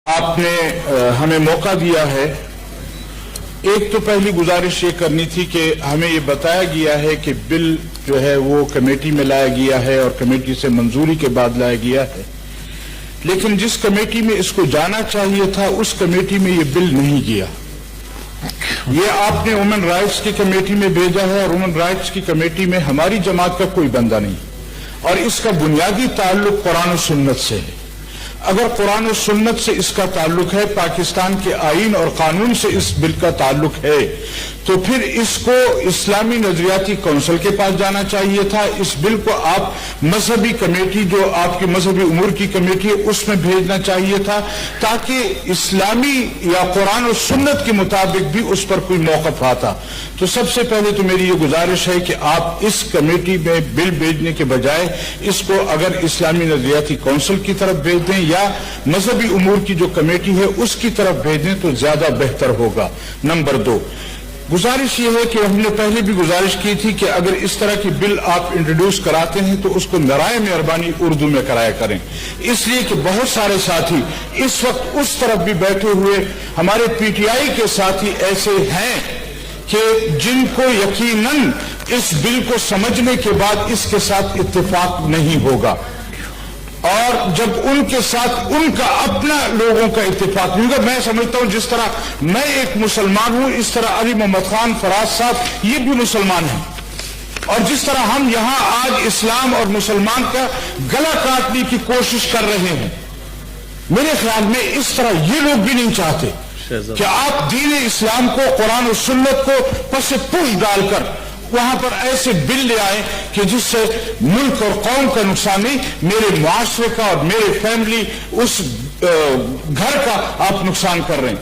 آپ نے ہمیں موقع دیا ہے. ایک تو پہلی گزارش یہ کرنی تھی کہ ہمیں یہ بتایا گیا ہے کہ بل جو ہے وہ کمیٹی میں لایا گیا ہے اور کمیٹی سے منظوری کے بعد لایا گیا ہے، لیکن جس کمیٹی میں اس کو جانا چاہیے تھا اس کمیٹی میں یہ بل نہیں گیا. یہ آپ نے وومن رائٹس کی کمیٹی میں بھیجا ہے اور وومن رائٹس کی کمیٹی میں ہماری جماعت کا کوئی بندہ نہیں، اور اس کا بنیادی تعلق قرآن و سنت سے ہے. اگر قرآن و سنت سے اس کا تعلق ہے، پاکستان کے آئین اور قانون سے اس بل کا تعلق ہے، تو پھر اس کو اسلامی نظریاتی کونسل کے پاس جانا چاہیے تھا. اس بل کو آپ مذہبی کمیٹی، جو آپ کی مذہبی امور کی کمیٹی ہے، اس میں بھیجنا چاہیے تھا تاکہ اسلامی یا قرآن و سنت کے مطابق بھی اس پر کوئی موقف آتا. تو سب سے پہلے تو میری یہ گزارش ہے کہ آپ اس کمیٹی میں بل بھیجنے کے بجائے اس کو اگر اسلامی نظریاتی کونسل کی طرف بھیج دیں یا مذہبی امور کی جو کمیٹی ہے اس کی طرف بھیج دیں تو زیادہ بہتر ہوگا. نمبر 2، گزارش یہ ہے کہ ہم نے پہلے بھی گزارش کی تھی کہ اگر اس طرح کی بل آپ انٹروڈیوس کراتے ہیں تو اس کو برائے مہربانی اردو میں کرایا کریں، اس لیے کہ بہت سارے ساتھی اس وقت اس طرف بھی بیٹھے ہوئے ہمارے پی ٹی آئی کے ساتھی ایسے ہیں کہ جن کو یقیناً اس بل کو سمجھنے کے بعد اس کے ساتھ اتفاق نہیں ہوگا، اور جب ان کے ساتھ ان کا اپنا لوگوں کا اتفاق نہیں ہوگا. میں سمجھتا ہوں جس طرح میں ایک مسلمان ہوں اس طرح علی محمد خان فراز صاحب یہ بھی مسلمان ہیں، اور جس طرح ہم یہاں آج اسلام اور مسلمان کا گلا کاٹنے کی کوشش کر رہے ہیں، میرے خیال میں اس طرح یہ لوگ بھی نہیں چاہتے کہ آپ دین اسلام کو، قرآن و سنت کو پس پش ڈال کر وہاں پر ایسے بل لے آئے کہ جس سے ملک اور قوم کا نقصان نہیں، میرے معاشرے کا اور میرے فیملی اس گھر کا آپ نقصان کر رہے ہیں.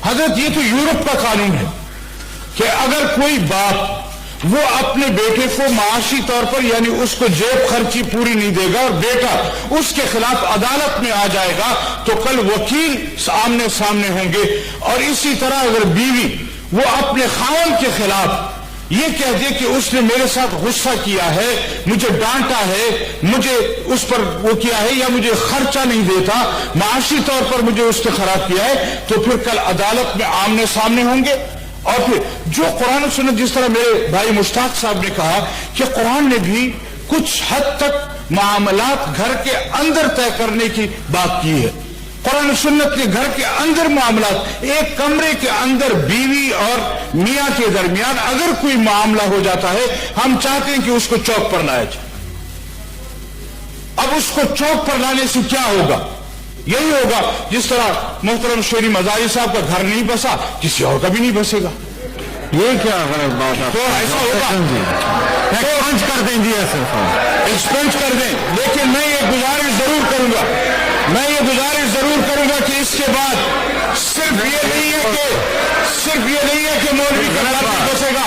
حضرت یہ تو یورپ کا قانون ہے کہ اگر کوئی باپ وہ اپنے بیٹے کو معاشی طور پر یعنی اس کو جیب خرچی پوری نہیں دے گا اور بیٹا اس کے خلاف عدالت میں آ جائے گا تو کل وکیل آمنے سامنے ہوں گے. اور اسی طرح اگر بیوی وہ اپنے خاوند کے خلاف یہ کہہ دے کہ اس نے میرے ساتھ غصہ کیا ہے، مجھے ڈانٹا ہے، مجھے اس پر وہ کیا ہے، یا مجھے خرچہ نہیں دیتا، معاشی طور پر مجھے اس نے خراب کیا ہے، تو پھر کل عدالت میں آمنے سامنے ہوں گے. اور پھر جو قرآن و سنت، جس طرح میرے بھائی مشتاق صاحب نے کہا کہ قرآن نے بھی کچھ حد تک معاملات گھر کے اندر طے کرنے کی بات کی ہے. قرآن و سنت کے گھر کے اندر معاملات، ایک کمرے کے اندر بیوی اور میاں کے درمیان اگر کوئی معاملہ ہو جاتا ہے، ہم چاہتے ہیں کہ اس کو چوک پر لایا جائے. اب اس کو چوک پر لانے سے کیا ہوگا؟ یہی ہوگا جس طرح محترم شوری مزاری صاحب کا گھر نہیں بسا، کسی اور کا بھی نہیں بسے گا. یہ کیا غلط بات ہے؟ تو ایسا ہوگا، ایکسپنج کر دیں جی، ایکسپنج کر دیں. لیکن میں یہ گزارش ضرور کروں گا، کہ اس کے بعد صرف یہ نہیں ہے کہ مولوی کا گھر نہیں بسے گا.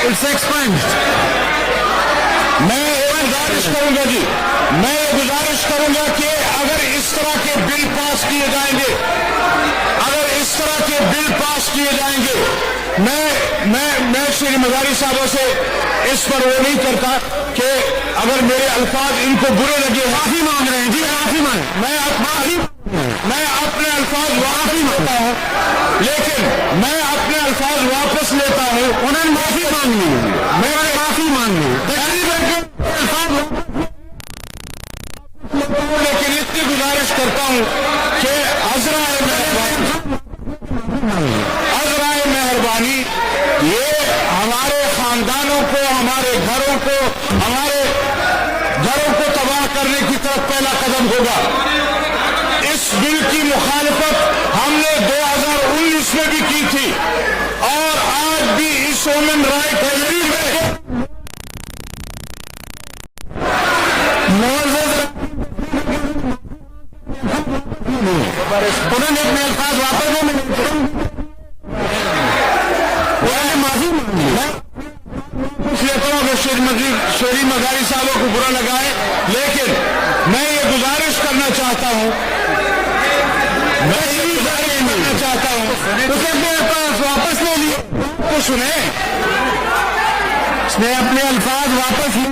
اٹس ایکسپنج. میں یہ گزارش کروں گا کہ اگر اس طرح کے بل پاس کیے جائیں گے، میں شری مزاری صاحبوں سے اس پر وہ نہیں کرتا کہ اگر میرے الفاظ ان کو برے لگے، معافی مانگ رہے ہیں جی، معافی مانگ، میں اپنے الفاظ معافی مانگتا ہوں، لیکن میں اپنے الفاظ واپس لیتا ہوں. انہوں نے معافی مانگ لی، میں نے معافی مانگ لی، لیکن اتنی گزارش کرتا ہوں کہ عذرائے مہربانی یہ ہمارے خاندانوں کو، ہمارے گھروں کو تباہ کرنے کی طرف پہلا قدم ہوگا. اس بل کی مخالفت ہم نے 2019 میں بھی کی تھی اور آج بھی اس وومن رائٹ تحریک میں انہوں نے اپنے الفاظ واپس معافی مانگ لی. اس لیے شیری مزاری صاحبوں کو برا لگا ہے، لیکن میں یہ گزارش کرنا چاہتا ہوں اس نے اپنے الفاظ واپس لے لیے. تو سنیں، اس نے اپنے الفاظ واپس لیے.